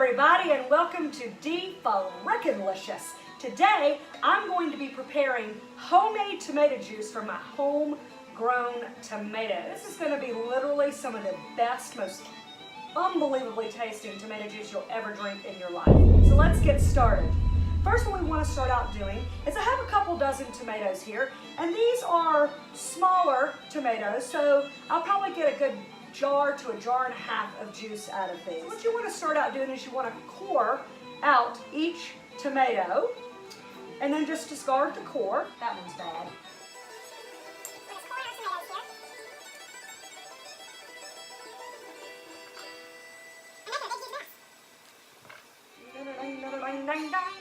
everybody, and welcome to DeFaRekinLicious. Today I'm going to be preparing homemade tomato juice from my homegrown tomatoes. This is going to be literally some of the best, most unbelievably tasting tomato juice you'll ever drink in your life. So let's get started. First, what we want to start out doing is I have a couple dozen tomatoes here, and these are smaller tomatoes, so I'll probably get a good jar to a jar and a half of juice out of these. What you want to start out doing is you want to core out each tomato and then just discard the core. That one's bad.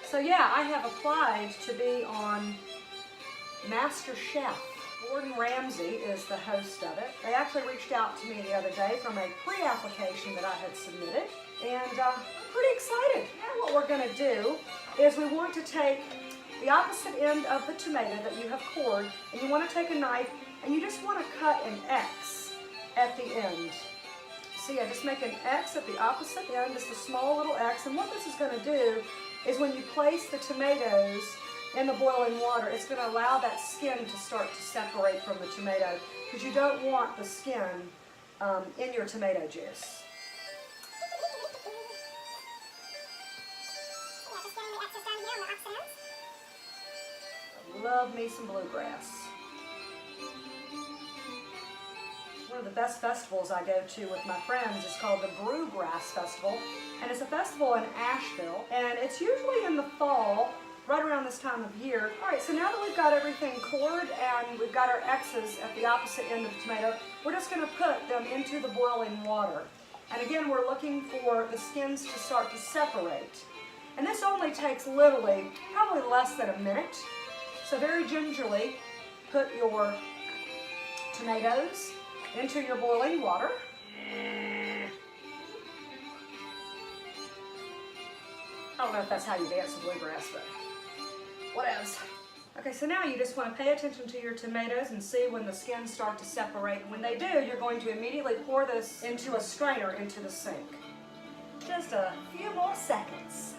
So yeah, I have applied to be on Master Chef. Gordon Ramsay is the host of it. They actually reached out to me the other day from a pre-application that I had submitted, and I'm pretty excited. Now what we're going to do is we want to take the opposite end of the tomato that you have cored, and you want to take a knife and you just want to cut an X at the end. So yeah, just make an X at the opposite end, just a small little X, and what this is going to do is when you place the tomatoes in the boiling water, it's going to allow that skin to start to separate from the tomato, because you don't want the skin in your tomato juice. I love me some bluegrass. One of the best festivals I go to with my friends is called the Brewgrass Festival, and it's a festival in Asheville, and it's usually in the fall, right around this time of year. All right, so now that we've got everything cored and we've got our X's at the opposite end of the tomato, we're just going to put them into the boiling water. And again, we're looking for the skins to start to separate. And this only takes literally probably less than a minute. So very gingerly put your tomatoes into your boiling water. I don't know if that's how you dance the bluegrass, but whatevs. Okay, so now you just want to pay attention to your tomatoes and see when the skins start to separate. When they do, you're going to immediately pour this into a strainer into the sink. Just a few more seconds.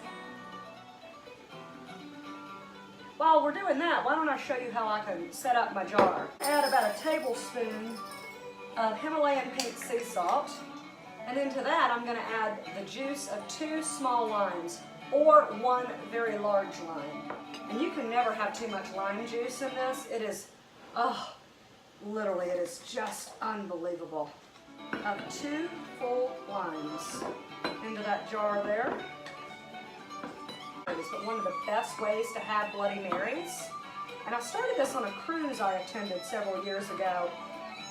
While we're doing that, why don't I show you how I can set up my jar. Add about a tablespoon of Himalayan pink sea salt, and into that I'm going to add the juice of 2 small limes, or 1 very large lime. And you can never have too much lime juice in this. It is, oh, literally it is just unbelievable. Of 2 full limes into that jar there. But one of the best ways to have Bloody Marys, and I started this on a cruise I attended several years ago,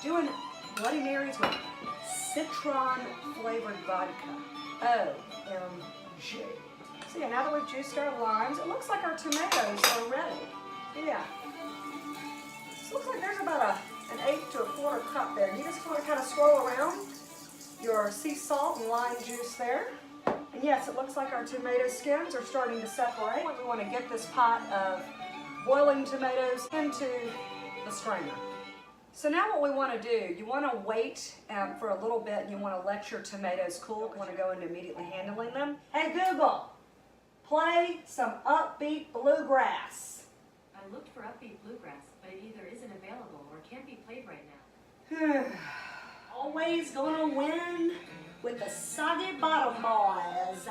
doing Bloody Marys with citron flavored vodka. OMG. So yeah, now that we've juiced our limes, it looks like our tomatoes are ready. Yeah. This looks like there's about an 1/8 to 1/4 cup there. You just want to kind of swirl around your sea salt and lime juice there. And yes, it looks like our tomato skins are starting to separate. We want to get this pot of boiling tomatoes into the strainer. So now what we want to do, you want to wait for a little bit, and you want to let your tomatoes cool. You want to go into immediately handling them. Hey Google, play some upbeat bluegrass. I looked for upbeat bluegrass, but it either isn't available or can't be played right now. Always gonna win with the Soggy Bottom Boys.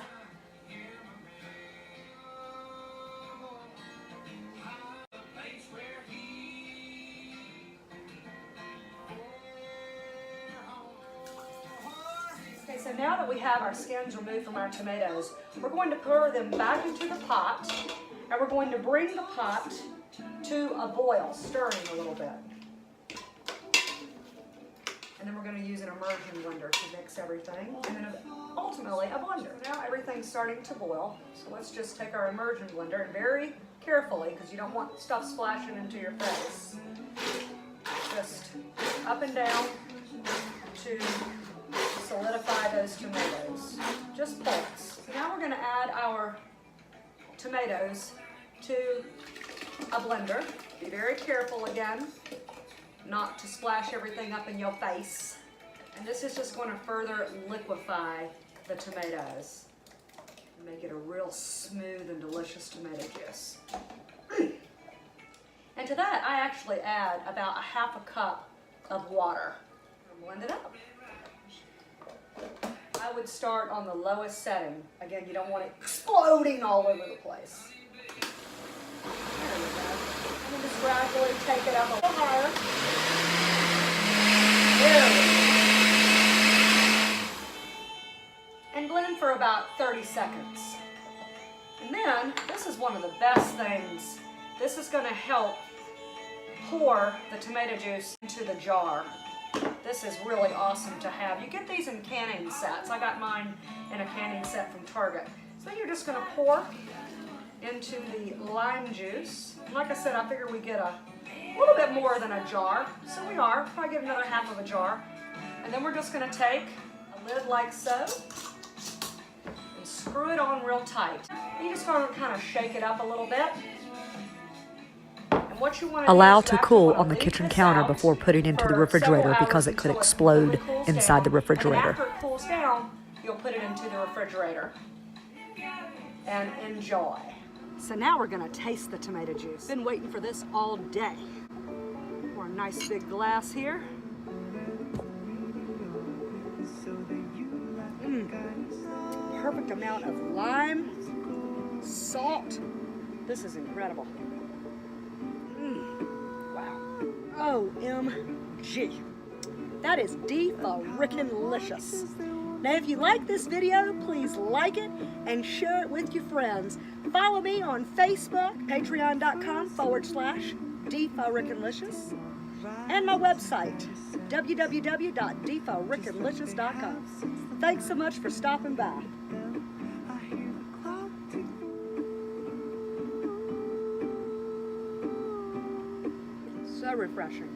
Okay, so now that we have our skins removed from our tomatoes, we're going to pour them back into the pot, and we're going to bring the pot to a boil, stirring a little bit. And then we're going to use an immersion blender to mix everything, and then ultimately a blender. Now everything's starting to boil, so let's just take our immersion blender, and very carefully, because you don't want stuff splashing into your face, just up and down to solidify those tomatoes. Just pulse. So now we're going to add our tomatoes to a blender. Be very careful again not to splash everything up in your face. And this is just going to further liquefy the tomatoes. Make it a real smooth and delicious tomato juice. And to that, I actually add about a half a cup of water. Blend it up. I would start on the lowest setting. Again, you don't want it exploding all over the place. There we go. And then just gradually take it up a little higher. There we go. And blend for about 30 seconds. And then, this is one of the best things. This is going to help pour the tomato juice into the jar. This is really awesome to have. You get these in canning sets. I got mine in a canning set from Target. So you're just going to pour into the lime juice. Like I said, I figure we get a little bit more than a jar. So we are. Probably get another half of a jar. And then we're just going to take a lid like so and screw it on real tight. And you just want to kind of shake it up a little bit. Allow to cool on the kitchen counter before putting into the refrigerator because it could explode inside the refrigerator. And after it cools down, you'll put it into the refrigerator and enjoy. So now we're going to taste the tomato juice. Been waiting for this all day. Pour a nice big glass here. Perfect amount of lime, salt. This is incredible. OMG. That is DeFaRekin Licious. Now if you like this video, please like it and share it with your friends. Follow me on Facebook, patreon.com/DeFaRekinLicious, and my website, www.DeFaRekinLicious.com. Thanks so much for stopping by. So refreshing.